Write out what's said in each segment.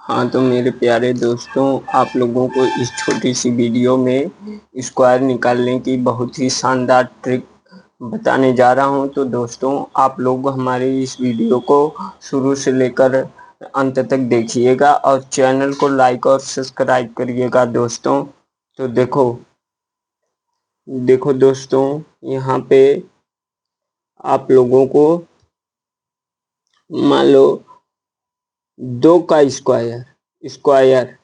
हाँ तो मेरे प्यारे दोस्तों, आप लोगों को इस छोटी सी वीडियो में स्क्वायर निकालने की बहुत ही शानदार ट्रिक बताने जा रहा हूँ। तो दोस्तों, आप लोग हमारे इस वीडियो को शुरू से लेकर अंत तक देखिएगा और चैनल को लाइक और सब्सक्राइब करिएगा दोस्तों। तो देखो देखो दोस्तों, यहाँ पे आप लोगों को मान लो 2 का स्क्वायर स्क्वायर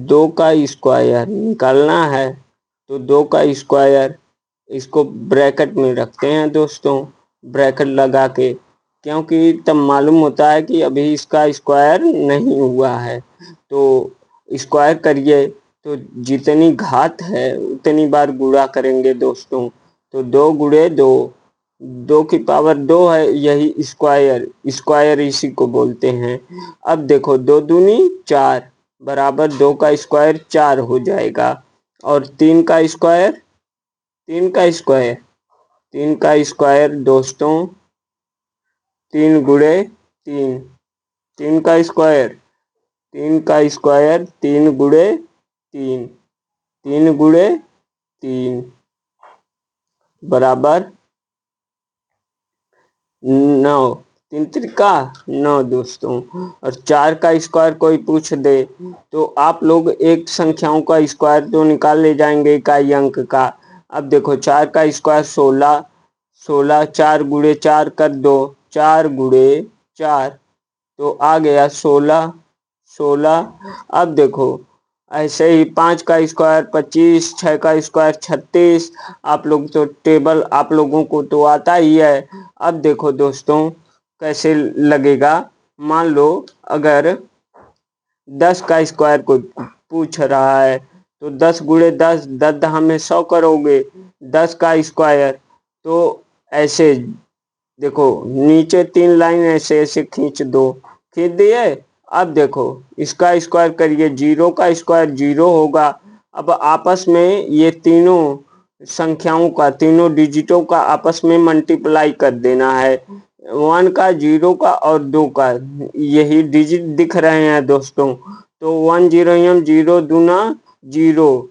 2 का स्क्वायर निकालना है। तो 2 का स्क्वायर इसको ब्रैकेट में रखते हैं दोस्तों, ब्रैकेट लगा के, क्योंकि तब मालूम होता है कि अभी इसका स्क्वायर नहीं हुआ है। तो स्क्वायर करिए तो जितनी घात है उतनी बार गुणा करेंगे दोस्तों। तो 2 गुणे 2, 2 की पावर 2 है, यही स्क्वायर इसी को बोलते हैं। अब देखो 2 दूनी 4 बराबर 2 का स्क्वायर 4 हो जाएगा। और 3 का स्क्वायर 3 का स्क्वायर दोस्तों 3 गुणे 3, 3 का स्क्वायर 3 गुणे 3, 3 गुणे 3 बराबर 9, 3 त्रिका 9 दोस्तों। और 4 का स्क्वायर कोई पूछ दे तो आप लोग एक संख्याओं का स्क्वायर तो निकाल ले जाएंगे इकाई अंक का। अब देखो 4 का स्क्वायर 16, 16 4 गुणे 4 कर दो, 4 गुणे 4 तो आ गया 16, 16। अब देखो ऐसे ही 5 का स्क्वायर 25, 6 का स्क्वायर 36। आप लोग तो टेबल आप लोगों को तो आता ही है। अब देखो दोस्तों कैसे लगेगा। मान लो अगर 10 का स्क्वायर कोई पूछ रहा है तो 10 गुणे 10, 10 हमें 100 करोगे। 10 का स्क्वायर तो ऐसे देखो नीचे 3 लाइन ऐसे ऐसे खींच दो, खींच दिए। अब देखो इसका स्क्वायर करिए, 0 का स्क्वायर 0 होगा। अब आपस में ये तीनों संख्याओं का, तीनों डिजिटों का आपस में मल्टीप्लाई कर देना है। 1 का, 0 का और 2 का, यही डिजिट दिख रहे हैं दोस्तों। तो 1 0 0 दूना 0,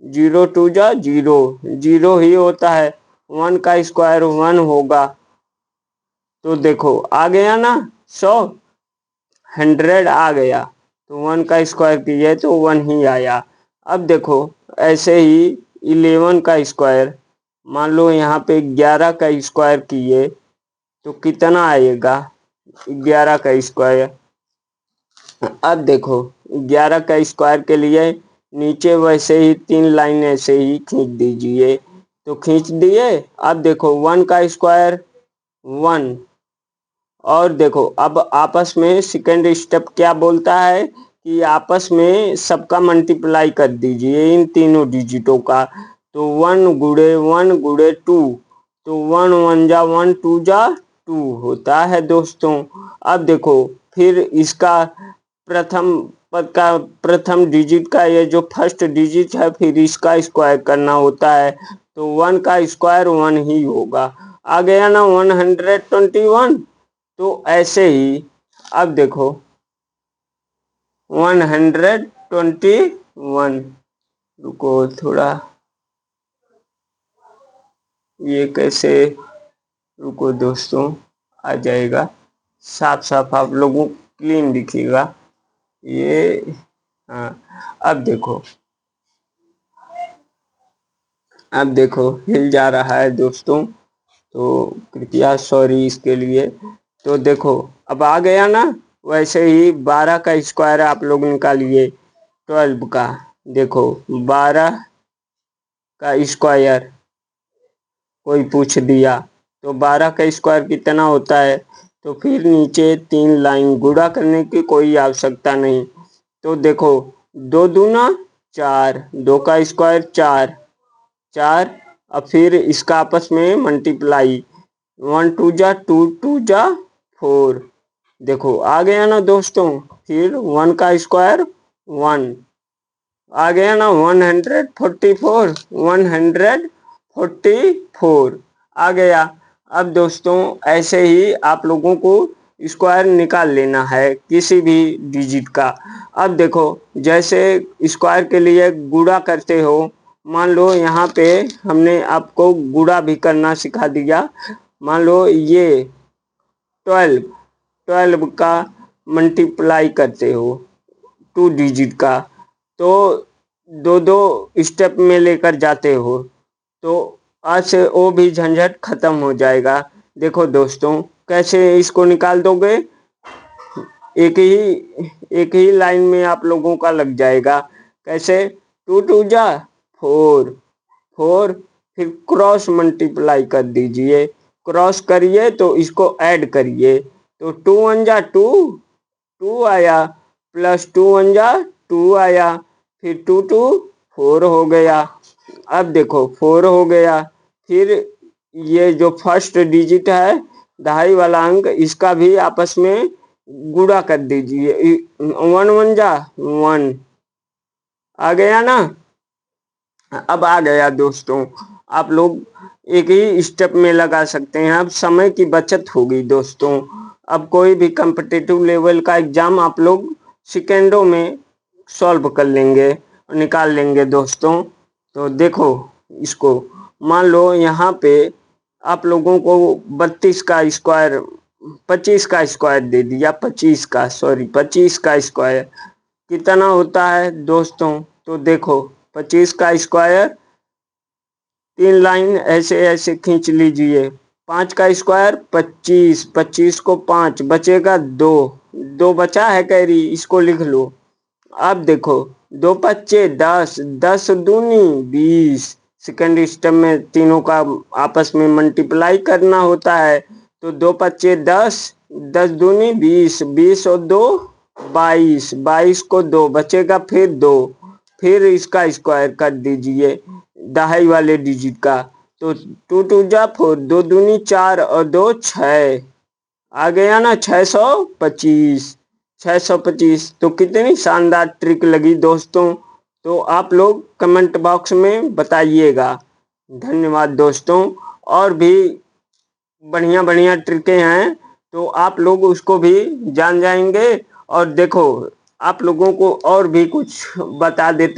0 टू जा 0, 0 ही होता है। 1 का स्क्वायर 1 होगा। तो देखो आ गया ना 100, 100 आ गया। तो 1 का स्क्वायर किए तो 1 ही आया। अब देखो ऐसे ही 11 का स्क्वायर, मान लो यहाँ पे 11 का स्क्वायर किए तो कितना आएगा 11 का स्क्वायर। अब देखो 11 का स्क्वायर के लिए नीचे वैसे ही 3 लाइन ऐसे ही खींच दीजिए। तो खींच दिए। अब देखो 1 का स्क्वायर 1। और देखो अब आपस में सेकंड स्टेप क्या बोलता है कि आपस में सबका मल्टीप्लाई कर दीजिए इन तीनों डिजिटों का। तो 1 गुणे 1 गुणे 2, तो 1 1 जा 1 2 जा 2 होता है दोस्तों। अब देखो फिर इसका प्रथम पद का प्रथम डिजिट का ये जो फर्स्ट डिजिट है फिर इसका स्क्वायर करना होता है। तो 1 का स्क्वायर 1 ही होगा। आ गया ना 121। तो ऐसे ही अब देखो 121, रुको थोड़ा, ये कैसे, रुको दोस्तों आ जाएगा, साफ साफ आप लोगों क्लीन दिखेगा ये। हाँ अब देखो हिल जा रहा है दोस्तों, तो कृपया सॉरी इसके लिए। तो देखो अब आ गया ना। वैसे ही 12 का स्क्वायर आप लोग निकालिए 12 का। देखो 12 का स्क्वायर कोई पूछ दिया तो 12 का स्क्वायर कितना होता है। तो फिर नीचे 3 लाइन, गुणा करने की कोई आवश्यकता नहीं। तो देखो 2 दूना 4, 2 का स्क्वायर 4, 4। अब फिर इसका आपस में मल्टीप्लाई, 1 2 जा 2, 2 जा 4। देखो आ गया ना दोस्तों। फिर 1 का स्क्वायर 1 आ गया ना 144, 144 आ गया। अब दोस्तों ऐसे ही आप लोगों को स्क्वायर निकाल लेना है किसी भी डिजिट का। अब देखो, जैसे स्क्वायर के लिए गुणा करते हो, मान लो यहाँ पे हमने आपको गुणा भी करना सिखा दिया। मान लो ये 12 का मल्टीप्लाई करते हो 2 डिजिट का, तो दो दो स्टेप में लेकर जाते हो, तो आज से वो भी झंझट खत्म हो जाएगा। देखो दोस्तों, कैसे इसको निकाल दोगे, एक ही लाइन में आप लोगों का लग जाएगा। कैसे, 2 2 जा 4, 4, फिर क्रॉस मल्टीप्लाई कर दीजिए, क्रॉस करिए तो इसको ऐड करिए, तो 2 1 जा 2, 2 आया, प्लस 2 1 जा 2 आया, फिर 2 2 4 हो गया। अब देखो 4 हो गया, फिर ये जो फर्स्ट डिजिट है, दहाई वाला अंक, इसका भी आपस में गुणा कर दीजिए। 1 1 जा 1 आ गया ना। अब आ गया दोस्तों, आप लोग एक ही स्टेप में लगा सकते हैं। अब समय की बचत होगी दोस्तों। अब कोई भी कॉम्पिटिटिव लेवल का एग्जाम आप लोग सेकेंडों में सॉल्व कर लेंगे और निकाल लेंगे दोस्तों। तो देखो इसको, मान लो यहाँ पे आप लोगों को 32 का स्क्वायर, 25 का स्क्वायर दे दिया, 25 का स्क्वायर कितना होता है दोस्तों। तो देखो 25 का स्क्वायर, 3 लाइन ऐसे ऐसे खींच लीजिए। 5 का स्क्वायर 25, 25 को 5 बचेगा 2, 2 बचा है कैरी, इसको लिख लो। अब देखो 2 पच्चे 10, 10 दूनी 20। सेकेंड स्टेप में तीनों का आपस में मल्टीप्लाई करना होता है, तो 2 पच्चे 10, 10 दूनी 20, 20 और 2 22, 22 को 2 बचेगा, फिर 2, फिर इसका स्क्वायर कर दीजिए दहाई वाले डिजिट का, तो 2 2 जा 4, 2 दूनी 4 और 2 6 आ गया ना, 625, 625। तो कितनी शानदार ट्रिक लगी दोस्तों, तो आप लोग कमेंट बॉक्स में बताइएगा। धन्यवाद दोस्तों। और भी बढ़िया बढ़िया ट्रिकें हैं, तो आप लोग उसको भी जान जाएंगे। और देखो, आप लोगों को और भी कुछ बता देते